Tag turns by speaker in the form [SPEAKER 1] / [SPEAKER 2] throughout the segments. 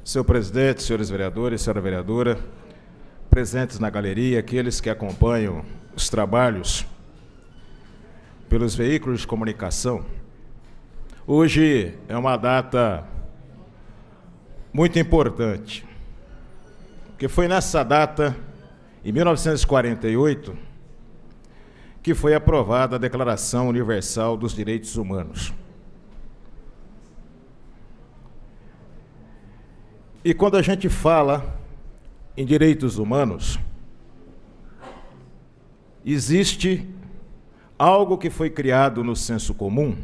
[SPEAKER 1] Senhor presidente, senhores vereadores, senhora vereadora, presentes na galeria, aqueles que acompanham os trabalhos pelos veículos de comunicação, hoje é uma data muito importante, porque foi nessa data, em 1948, que foi aprovada a Declaração Universal dos Direitos Humanos. E quando a gente fala em direitos humanos, existe algo que foi criado no senso comum,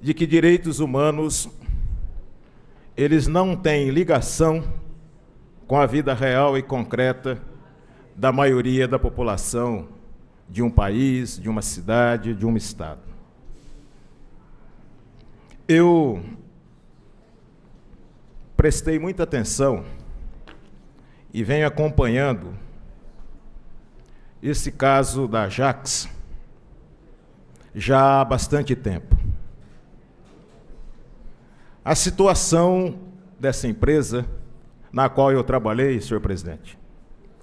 [SPEAKER 1] de que direitos humanos, eles não têm ligação com a vida real e concreta da maioria da população de um país, de uma cidade, de um estado. Eu prestei muita atenção e venho acompanhando esse caso da Ajax já há bastante tempo. A situação dessa empresa, na qual eu trabalhei, senhor presidente,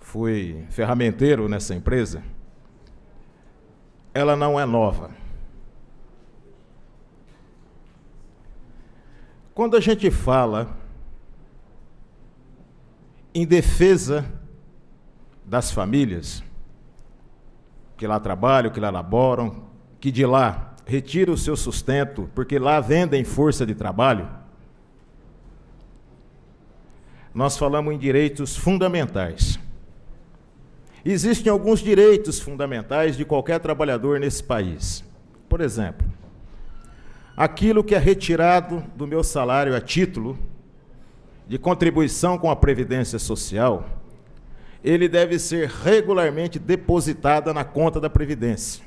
[SPEAKER 1] fui ferramenteiro nessa empresa, ela não é nova. Quando a gente fala em defesa das famílias que lá trabalham, que lá laboram, que de lá retiram o seu sustento, porque lá vendem força de trabalho, nós falamos em direitos fundamentais. Existem alguns direitos fundamentais de qualquer trabalhador nesse país. Por exemplo, aquilo que é retirado do meu salário a título de contribuição com a Previdência Social, ele deve ser regularmente depositada na conta da Previdência.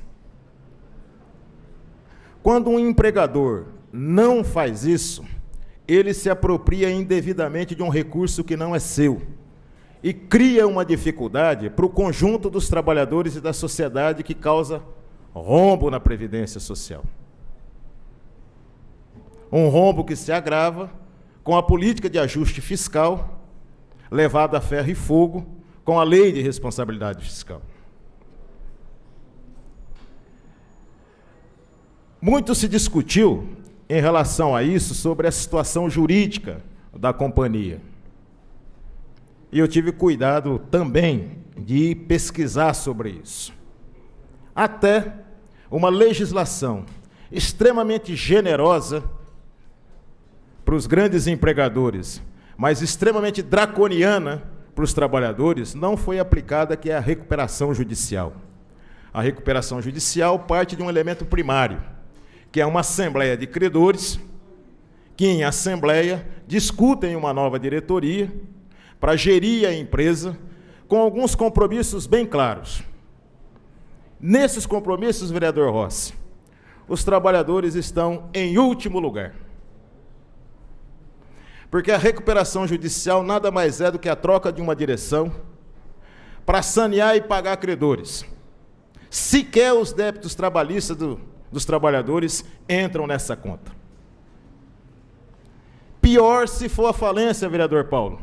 [SPEAKER 1] Quando um empregador não faz isso, ele se apropria indevidamente de um recurso que não é seu e cria uma dificuldade para o conjunto dos trabalhadores e da sociedade que causa rombo na Previdência Social. Um rombo que se agrava com a política de ajuste fiscal, levada a ferro e fogo, com a lei de responsabilidade fiscal. Muito se discutiu em relação a isso sobre a situação jurídica da companhia. E eu tive cuidado também de pesquisar sobre isso. Até uma legislação extremamente generosa para os grandes empregadores, mas extremamente draconiana para os trabalhadores, não foi aplicada, que é a recuperação judicial. A recuperação judicial parte de um elemento primário, que é uma assembleia de credores, que em assembleia discutem uma nova diretoria para gerir a empresa com alguns compromissos bem claros. Nesses compromissos, vereador Rossi, os trabalhadores estão em último lugar. Porque a recuperação judicial nada mais é do que a troca de uma direção para sanear e pagar credores. Sequer os débitos trabalhistas dos trabalhadores entram nessa conta. Pior se for a falência, vereador Paulo,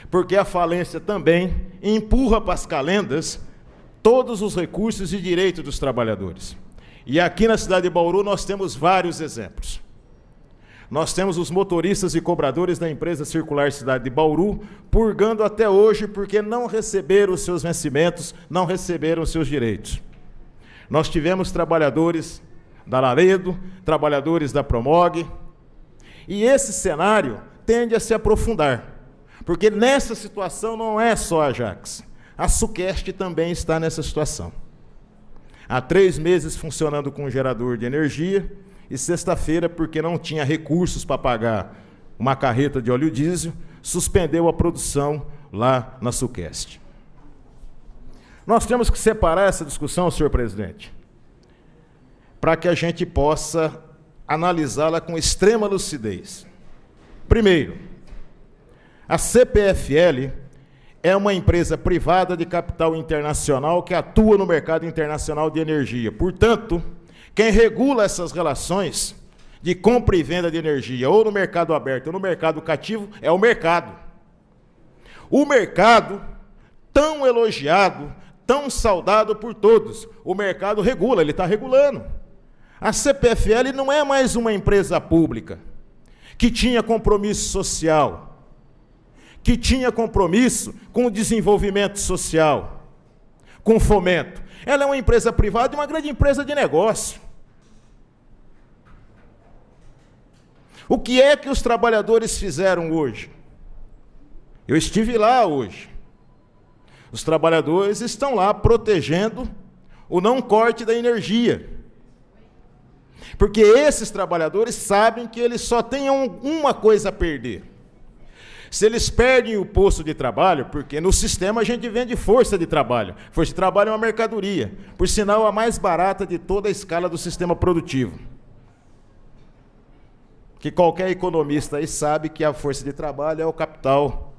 [SPEAKER 1] porque a falência também empurra para as calendas todos os recursos e direitos dos trabalhadores. E aqui na cidade de Bauru nós temos vários exemplos. Nós temos os motoristas e cobradores da empresa Circular Cidade de Bauru purgando até hoje porque não receberam os seus vencimentos, não receberam os seus direitos. Nós tivemos trabalhadores da Laredo, trabalhadores da Promog, e esse cenário tende a se aprofundar, porque nessa situação não é só a Ajax, a Suquest também está nessa situação. Há 3 meses funcionando com um gerador de energia, e sexta-feira, porque não tinha recursos para pagar uma carreta de óleo diesel, suspendeu a produção lá na Suquest. Nós temos que separar essa discussão, senhor presidente, para que a gente possa analisá-la com extrema lucidez. Primeiro, a CPFL é uma empresa privada de capital internacional que atua no mercado internacional de energia. Portanto, quem regula essas relações de compra e venda de energia, ou no mercado aberto ou no mercado cativo, é o mercado. O mercado, tão elogiado, tão saudado por todos, o mercado regula, ele está regulando. A CPFL não é mais uma empresa pública que tinha compromisso social, que tinha compromisso com o desenvolvimento social, com fomento. Ela é uma empresa privada e uma grande empresa de negócio. O que é que os trabalhadores fizeram hoje? Eu estive lá hoje. Os trabalhadores estão lá protegendo o não corte da energia. Porque esses trabalhadores sabem que eles só têm uma coisa a perder. Se eles perdem o posto de trabalho, porque no sistema a gente vende força de trabalho. Força de trabalho é uma mercadoria, por sinal a mais barata de toda a escala do sistema produtivo. Que qualquer economista aí sabe que a força de trabalho é o capital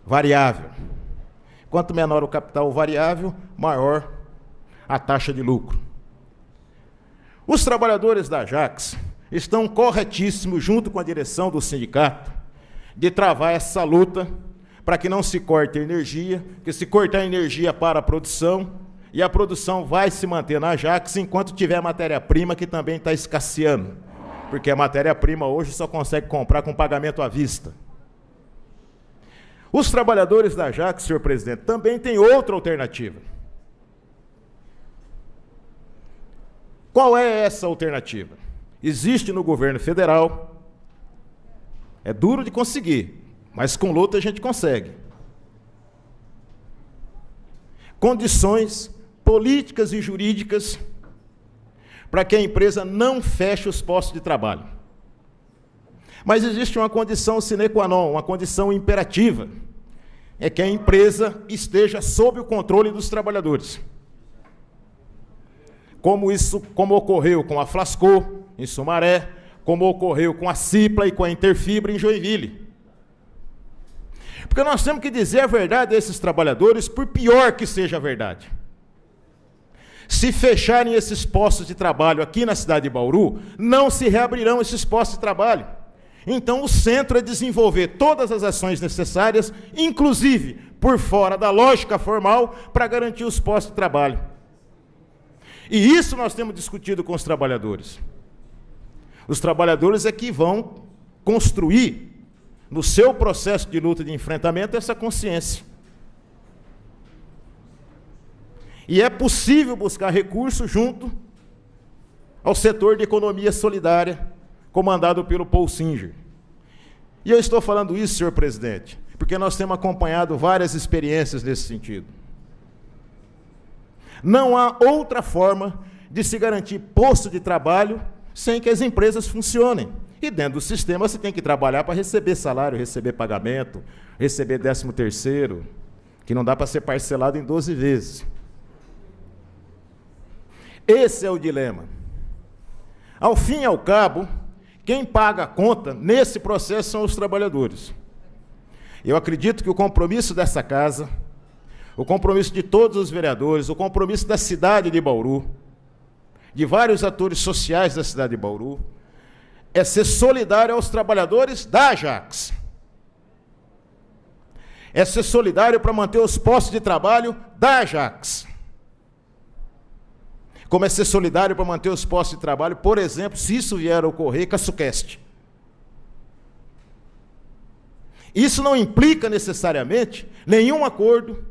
[SPEAKER 1] variável. Quanto menor o capital variável, maior a taxa de lucro. Os trabalhadores da Ajax estão corretíssimos, junto com a direção do sindicato, de travar essa luta para que não se corte a energia, que se cortar a energia para a produção, e a produção vai se manter na Ajax enquanto tiver matéria-prima, que também está escasseando, porque a matéria-prima hoje só consegue comprar com pagamento à vista. Os trabalhadores da Ajax, senhor presidente, também têm outra alternativa. Qual é essa alternativa? Existe no governo federal, é duro de conseguir, mas com luta a gente consegue. Condições políticas e jurídicas para que a empresa não feche os postos de trabalho. Mas existe uma condição sine qua non, uma condição imperativa, é que a empresa esteja sob o controle dos trabalhadores. Como ocorreu com a Flasco, em Sumaré, como ocorreu com a Cipla e com a Interfibra, em Joinville. Porque nós temos que dizer a verdade a esses trabalhadores, por pior que seja a verdade. Se fecharem esses postos de trabalho aqui na cidade de Bauru, não se reabrirão esses postos de trabalho. Então, o centro é desenvolver todas as ações necessárias, inclusive por fora da lógica formal, para garantir os postos de trabalho. E isso nós temos discutido com os trabalhadores. Os trabalhadores é que vão construir, no seu processo de luta e de enfrentamento, essa consciência. E é possível buscar recursos junto ao setor de economia solidária, comandado pelo Paul Singer. E eu estou falando isso, senhor presidente, porque nós temos acompanhado várias experiências nesse sentido. Não há outra forma de se garantir posto de trabalho sem que as empresas funcionem. E dentro do sistema você tem que trabalhar para receber salário, receber pagamento, receber 13º, que não dá para ser parcelado em 12 vezes. Esse é o dilema. Ao fim e ao cabo, quem paga a conta nesse processo são os trabalhadores. Eu acredito que o compromisso dessa casa, o compromisso de todos os vereadores, o compromisso da cidade de Bauru, de vários atores sociais da cidade de Bauru, é ser solidário aos trabalhadores da Ajax. É ser solidário para manter os postos de trabalho da Ajax. Como é ser solidário para manter os postos de trabalho, por exemplo, se isso vier a ocorrer com a Suquest. Isso não implica necessariamente nenhum acordo,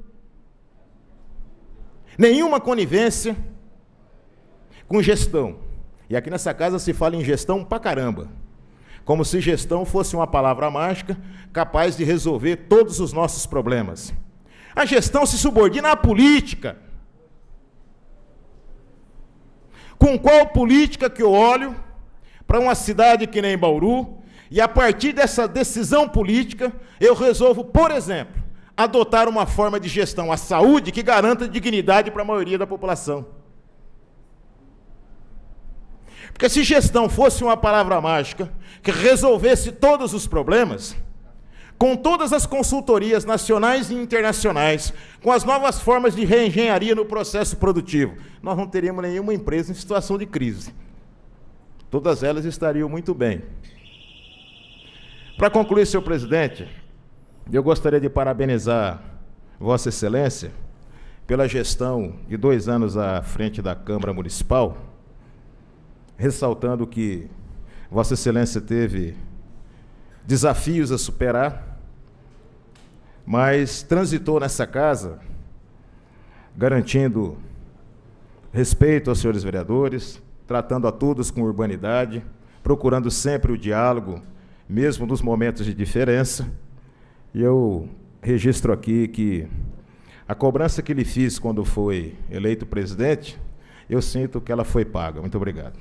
[SPEAKER 1] nenhuma conivência com gestão. E aqui nessa casa se fala em gestão pra caramba. Como se gestão fosse uma palavra mágica capaz de resolver todos os nossos problemas. A gestão se subordina à política. Com qual política que eu olho para uma cidade que nem Bauru, e a partir dessa decisão política, eu resolvo, por exemplo, adotar uma forma de gestão à saúde que garanta dignidade para a maioria da população. Porque se gestão fosse uma palavra mágica que resolvesse todos os problemas, com todas as consultorias nacionais e internacionais, com as novas formas de reengenharia no processo produtivo, nós não teríamos nenhuma empresa em situação de crise. todas elas estariam muito bem. Para concluir, senhor presidente, eu gostaria de parabenizar Vossa Excelência pela gestão de 2 anos à frente da Câmara Municipal, ressaltando que Vossa Excelência teve desafios a superar, mas transitou nessa casa garantindo respeito aos senhores vereadores, tratando a todos com urbanidade, procurando sempre o diálogo, mesmo nos momentos de diferença. E eu registro aqui que a cobrança que lhe fiz quando foi eleito presidente, eu sinto que ela foi paga. Muito obrigado.